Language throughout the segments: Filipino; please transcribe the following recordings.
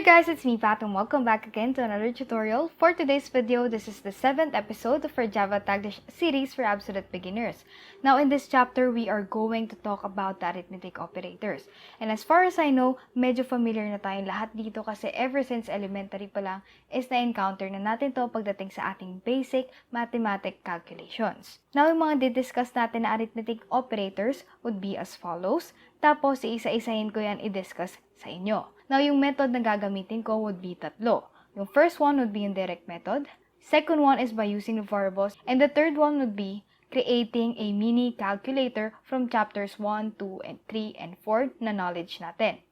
guys, it's me Pat and welcome back again to another tutorial. For today's video, this is the 7th episode of our Java Taglish series for absolute beginners. Now in this chapter, we are going to talk about the arithmetic operators. And as far as I know, medyo familiar na tayong lahat dito kasi ever since elementary pa lang is na-encounter na natin to pagdating sa ating basic mathematic calculations. Now yung mga didiscuss natin na arithmetic operators would be as follows. Tapos iisa-isahin ko yan i-discuss sa inyo. Now, yung method na gagamitin ko would be tatlo. Yung first one would be yung direct method. Second one is by using the variables. And the third one would be creating a mini calculator from chapters 1, 2, and 3, and 4 na knowledge natin.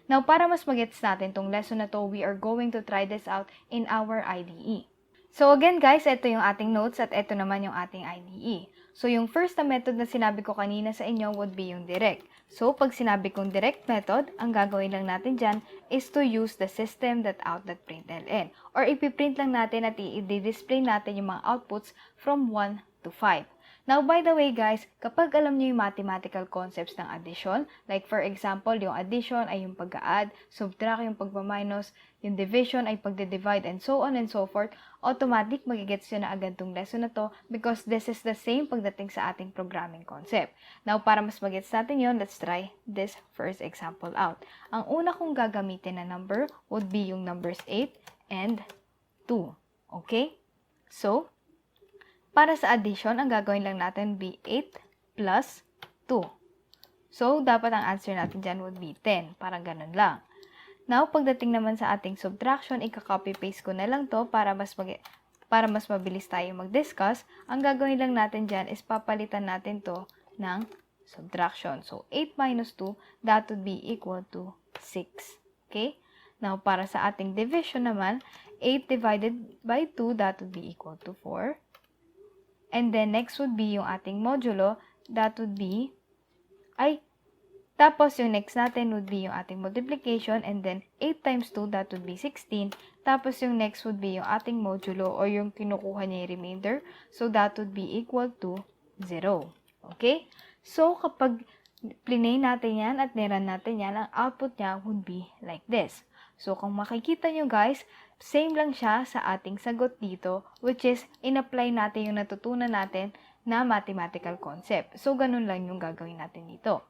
Now, para mas magets natin tong lesson na to, we are going to try this out in our IDE. So again guys, ito yung ating notes at ito naman yung ating IDE. So yung first na method na sinabi ko kanina sa inyo would be yung direct. So pag sinabi kong direct method, ang gagawin lang natin dyan is to use the system.out.println. Or ipiprint lang natin at i-display natin yung mga outputs from 1 to 5. Now, by the way guys, kapag alam nyo yung mathematical concepts ng addition, like for example, yung addition ay yung pag-add, subtract yung pagmaminus, yung division ay pagde-divide, and so on and so forth, automatic magigets nyo na agad tong lesson na to because this is the same pagdating sa ating programming concept. Now, para mas magets natin yun, let's try this first example out. Ang una kong gagamitin na number would be yung numbers 8 and 2. Okay? So, para sa addition, ang gagawin lang natin be 8 plus 2. So, dapat ang answer natin dyan would be 10. Parang ganun lang. Now, pagdating naman sa ating subtraction, ika-copy-paste ko na lang to para mas mabilis tayo mag-discuss. Ang gagawin lang natin dyan is papalitan natin to ng subtraction. So, 8 minus 2, that would be equal to 6. Okay? Now, para sa ating division naman, 8 divided by 2, that would be equal to 4. And then, next would be yung ating modulo. That would be, tapos yung next natin would be yung ating multiplication. And then, 8 times 2, that would be 16. Tapos yung next would be yung ating modulo or yung kinukuha niya yung remainder. So, that would be equal to 0. Okay? So, kapag plinay natin yan at niran natin yan, ang output niya would be like this. So, kung makikita nyo guys, same lang siya sa ating sagot dito, which is, in-apply natin yung natutunan natin na mathematical concept. So, ganun lang yung gagawin natin dito.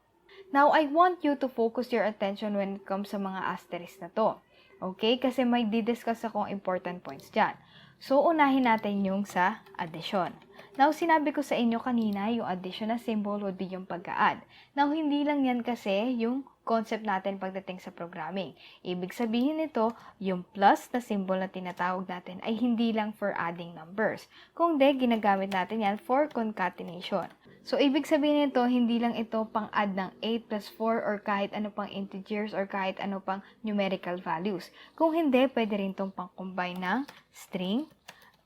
Now, I want you to focus your attention when it comes sa mga asterisk na to. Okay? Kasi may didiscuss akong important points dyan. So, unahin natin yung sa addition. Now, sinabi ko sa inyo kanina, yung addition na symbol would be yung pag-add. Now, hindi lang yan kasi yung concept natin pagdating sa programming. Ibig sabihin nito, yung plus na symbol na tinatawag natin ay hindi lang for adding numbers. Kung di, ginagamit natin yan for concatenation. So, ibig sabihin nito, hindi lang ito pang-add ng 8 plus 4 or kahit ano pang integers or kahit ano pang numerical values. Kung hindi, pwede rin itong pang-combine ng string,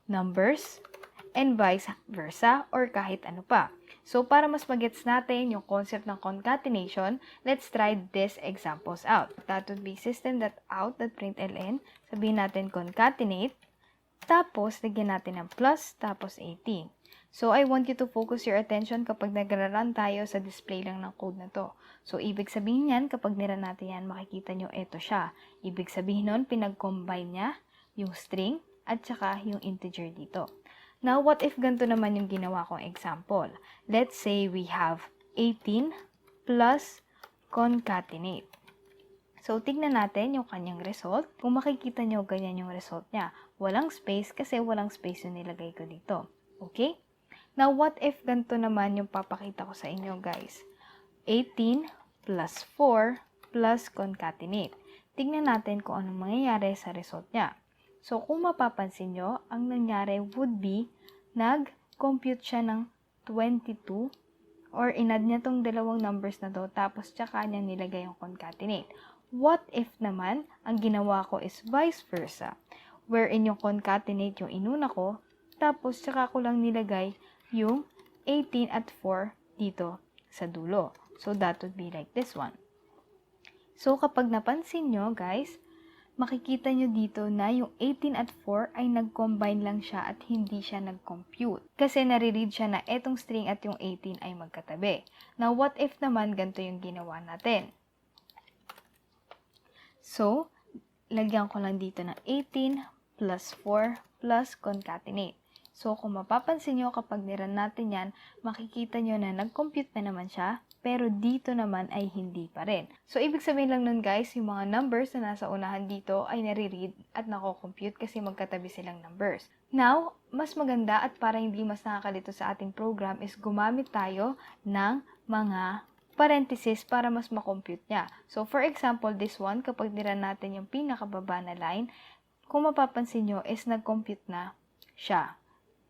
numbers, and vice versa or kahit ano pa. So, para mas magets natin yung concept ng concatenation, let's try these examples out. That would be system.out.println. Sabihin natin concatenate. Tapos, lagyan natin ng plus, tapos 18. So, I want you to focus your attention kapag nag-run tayo sa display lang ng code na to. So, ibig sabihin yan, kapag niran natin yan, makikita nyo, ito siya. Ibig sabihin nun, pinag-combine niya yung string at saka yung integer dito. Now, what if ganito naman yung ginawa kong example? Let's say we have 18 plus concatenate. So, tignan natin yung kanyang result. Kung makikita nyo, ganyan yung result niya. Walang space kasi walang space yung nilagay ko dito. Okay? Now, what if ganito naman yung papakita ko sa inyo, guys? 18 plus 4 plus concatenate. Tignan natin kung anong mangyayari sa result niya. So, kung mapapansin nyo, ang nangyari would be, nag-compute siya ng 22 or inad niya tong dalawang numbers na to tapos tsaka niya nilagay yung concatenate. What if naman, ang ginawa ko is vice versa, wherein yung concatenate yung inuna ko, tapos tsaka ko lang nilagay yung 18 at 4 dito sa dulo. So, that would be like this one. So, kapag napansin nyo, guys, makikita nyo dito na yung 18 at 4 ay nag-combine lang siya at hindi siya nag-compute. Kasi nare-read siya na etong string at yung 18 ay magkatabi. Now, what if naman ganito yung ginawa natin? So, lagyan ko lang dito ng 18 plus 4 plus concatenate. So, kung mapapansin nyo, kapag niran natin yan, makikita nyo na nag-compute na naman siya, pero dito naman ay hindi pa rin. So, ibig sabihin lang nun guys, yung mga numbers na nasa unahan dito ay nare-read at nako-compute kasi magkatabi silang numbers. Now, mas maganda at para hindi mas nakakalito sa ating program is gumamit tayo ng mga parenthesis para mas makompute niya. So, for example, this one, kapag niran natin yung pinakababa na line, kung mapapansin nyo is nag-compute na siya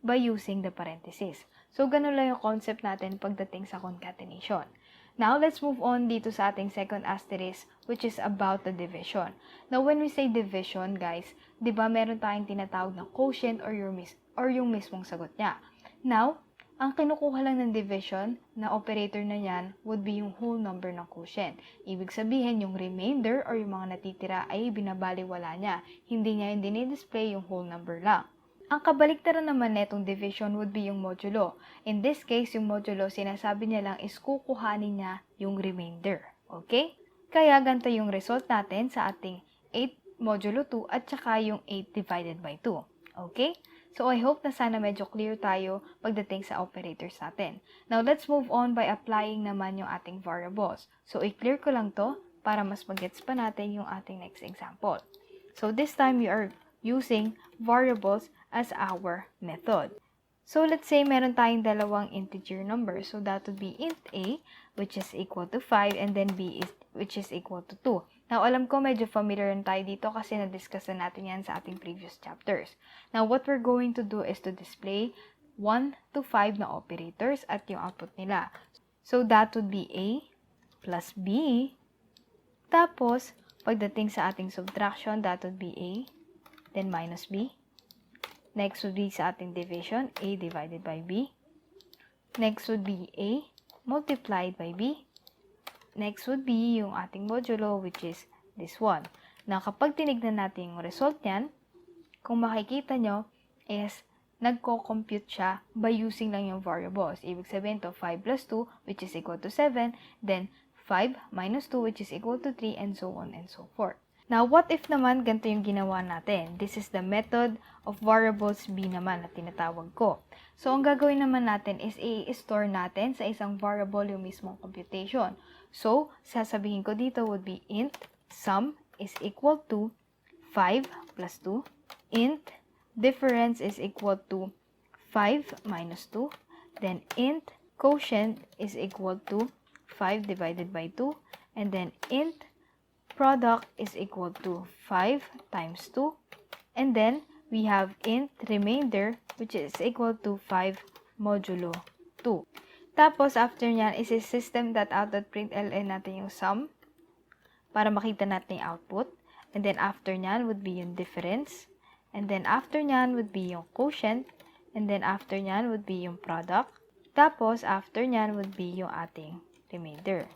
by using the parenthesis. So, ganun lang yung concept natin pagdating sa concatenation. Now, let's move on dito sa ating second asterisk, which is about the division. Now, when we say division, guys, di ba meron tayong tinatawag na quotient or yung mismong sagot niya. Now, ang kinukuha lang ng division na operator na yan would be yung whole number ng quotient. Ibig sabihin, yung remainder or yung mga natitira ay binabaliwala niya. Hindi niya yung dinidisplay yung whole number lang. Ang kabaliktaran naman netong division would be yung modulo. In this case, yung modulo, sinasabi niya lang is kukuhanin niya yung remainder. Okay? Kaya ganito yung result natin sa ating 8 modulo 2 at saka yung 8 divided by 2. Okay? So, I hope na sana medyo clear tayo pagdating sa operators natin. Now, let's move on by applying naman yung ating variables. So, i-clear ko lang to para mas mag-gets pa natin yung ating next example. So, this time, we are using variables as our method. So, let's say meron tayong dalawang integer numbers. So, that would be int a, which is equal to 5, and then b, which is equal to 2. Now, alam ko medyo familiar rin tayo dito kasi na-discuss na natin yan sa ating previous chapters. Now, what we're going to do is to display 1 to 5 na operators at yung output nila. So, that would be a plus b. Tapos, pagdating sa ating subtraction, that would be a, then minus b. Next would be sa ating division, a divided by b. Next would be a multiplied by b. Next would be yung ating modulo, which is this one. Na kapag tinignan natin yung result niyan, kung makikita nyo, is nagko-compute siya by using lang yung variables. Ibig sabihin to 5 plus 2, which is equal to 7, then 5 minus 2, which is equal to 3, and so on and so forth. Now, what if naman ganito yung ginawa natin? This is the method of variables b naman na tinatawag ko. So, ang gagawin naman natin is i-store natin sa isang variable yung mismong computation. So, sasabihin ko dito would be int sum is equal to 5 plus 2. Int difference is equal to 5 minus 2. Then, int quotient is equal to 5 divided by 2. And then, int product is equal to 5 times 2. And then, we have int remainder, which is equal to 5 modulo 2. Tapos, after nyan, is system.out.println natin yung sum para makita natin yung output. And then, after nyan would be yung difference. And then, after nyan would be yung quotient. And then, after nyan would be yung product. Tapos, after nyan would be yung ating remainder.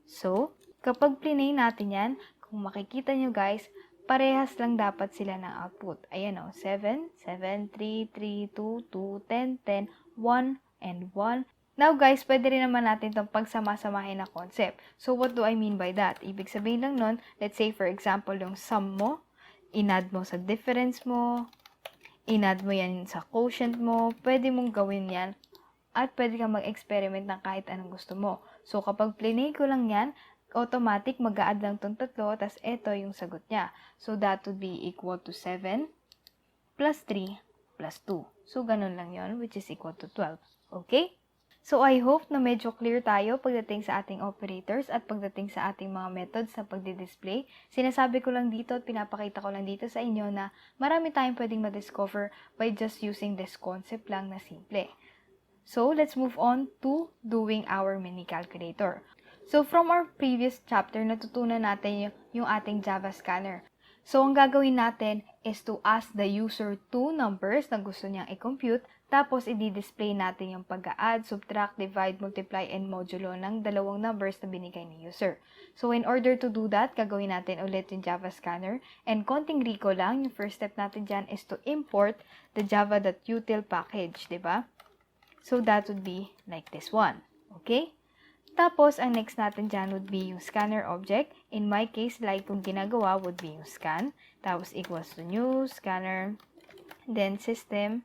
So, kapag plinay natin yan, kung makikita nyo guys, parehas lang dapat sila ng output. Ayan o, 7, 7, 3, 3, 2, 2, 10, 10, 1, and 1. Now guys, pwede rin naman natin itong pagsama-samahin na concept. So what do I mean by that? Ibig sabihin lang nun, let's say for example, yung sum mo, inad mo sa difference mo, inad mo yan sa quotient mo, pwede mong gawin yan, at pwede kang mag-experiment ng kahit anong gusto mo. So kapag plinay ko lang yan, automatic mag-a-add lang itong tatlo, tas ito yung sagot niya. So, that would be equal to 7 plus 3 plus 2. So, ganun lang yon, which is equal to 12. Okay? So, I hope na medyo clear tayo pagdating sa ating operators at pagdating sa ating mga methods na pagdi-display. Sinasabi ko lang dito at pinapakita ko lang dito sa inyo na marami tayong pwedeng ma-discover by just using this concept lang na simple. So, let's move on to doing our mini calculator. So, from our previous chapter, natutunan natin yung ating Java scanner. So, ang gagawin natin is to ask the user two numbers na gusto niyang i-compute, tapos i-display natin yung pag-add, subtract, divide, multiply, and modulo ng dalawang numbers na binigay ni user. So, in order to do that, gagawin natin ulit yung Java scanner. And konting recall lang, yung first step natin dyan is to import the java.util package, diba? So, that would be like this one. Okay? Tapos, ang next natin dyan would be yung scanner object. In my case, like kung ginagawa would be yung scan. Tapos, equals to new scanner. Then, system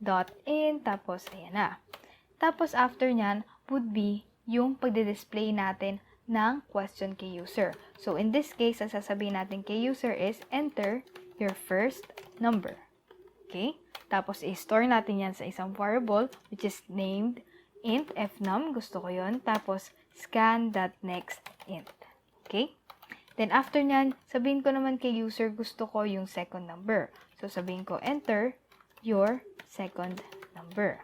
dot in. Tapos, ayan na. Tapos, after nyan would be yung pagdi-display natin ng question kay user. So, in this case, ang sasabihin natin kay user is enter your first number. Okay? Tapos, i-store natin yan sa isang variable which is named int fnum. Gusto ko yon. Tapos, scan.nextInt. Okay? Then, after nyan, sabihin ko naman kay user, gusto ko yung second number. So, sabihin ko, enter your second number.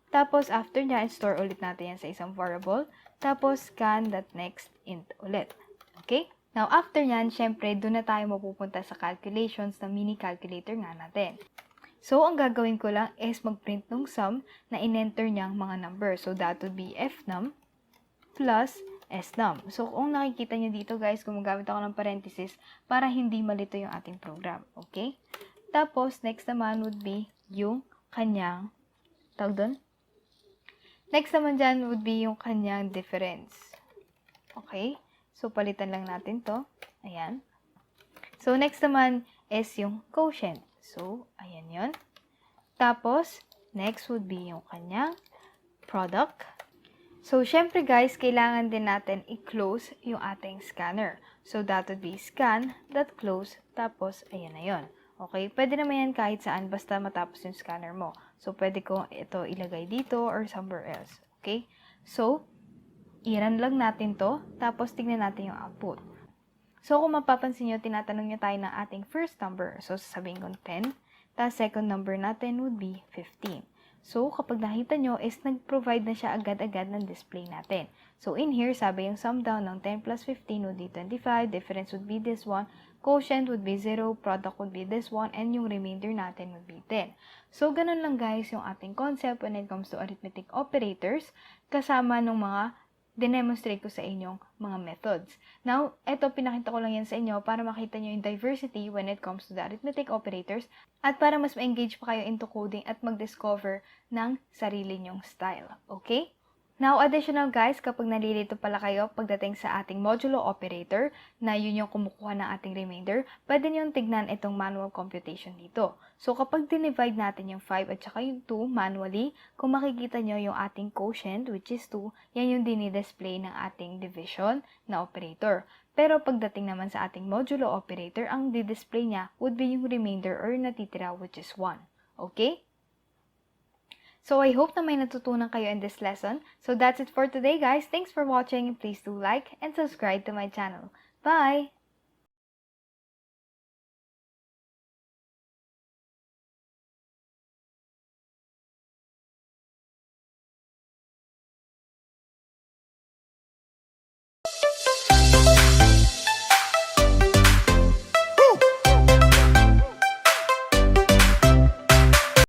Tapos, after nyan, store ulit natin yan sa isang variable. Tapos, scan.nextInt ulit. Okay? Now, after nyan, syempre, doon na tayo mapupunta sa calculations na mini calculator nga natin. So, ang gagawin ko lang is mag-print ng sum na in-enter niyang mga number. So, that would be fnum plus snum. So, kung nakikita niyo dito guys, gumagamit ako ng parenthesis para hindi malito yung ating program. Okay? Tapos, next naman would be yung kanyang, tawag doon? Next naman dyan would be yung kanyang difference. Okay? So, palitan lang natin to. Ayan. So, next naman is yung quotient. So, ayan yon. Tapos, next would be yung kanyang product. So, syempre guys, kailangan din natin i-close yung ating scanner. So, that would be scan.close. Tapos, ayan na yon. Okay? Pwede naman yan kahit saan, basta matapos yung scanner mo. So, pwede ko ito ilagay dito or somewhere else. Okay? So, i-run lang natin to. Tapos, tignan natin yung output. So, kung mapapansin nyo, tinatanong nyo tayo ng ating first number. So, sasabihin ko 10. Tapos, second number natin would be 15. So, kapag nakita nyo, is nag-provide na siya agad-agad ng display natin. So, in here, sabi yung sum down ng 10 plus 15 would be 25. Difference would be this one. Quotient would be 0. Product would be this one. And yung remainder natin would be 10. So, ganun lang guys yung ating concept when it comes to arithmetic operators kasama ng mga dinemonstrate ko sa inyong mga methods. Now, eto, pinakita ko lang yan sa inyo para makita nyo yung diversity when it comes to the arithmetic operators at para mas ma-engage pa kayo into coding at mag-discover ng sarili nyong style. Okay? Now, additional guys, kapag nalilito pala kayo pagdating sa ating modulo operator na yun yung kumukuha ng ating remainder, pwede nyo tignan itong manual computation dito. So, kapag dinivide natin yung 5 at saka yung 2 manually, kung makikita nyo yung ating quotient, which is 2, yan yung dinidisplay ng ating division na operator. Pero pagdating naman sa ating modulo operator, ang didisplay niya would be yung remainder or natitira, which is 1. Okay? So, I hope na may natutunan kayo in this lesson. So, that's it for today, guys. Thanks for watching. Please do like and subscribe to my channel. Bye!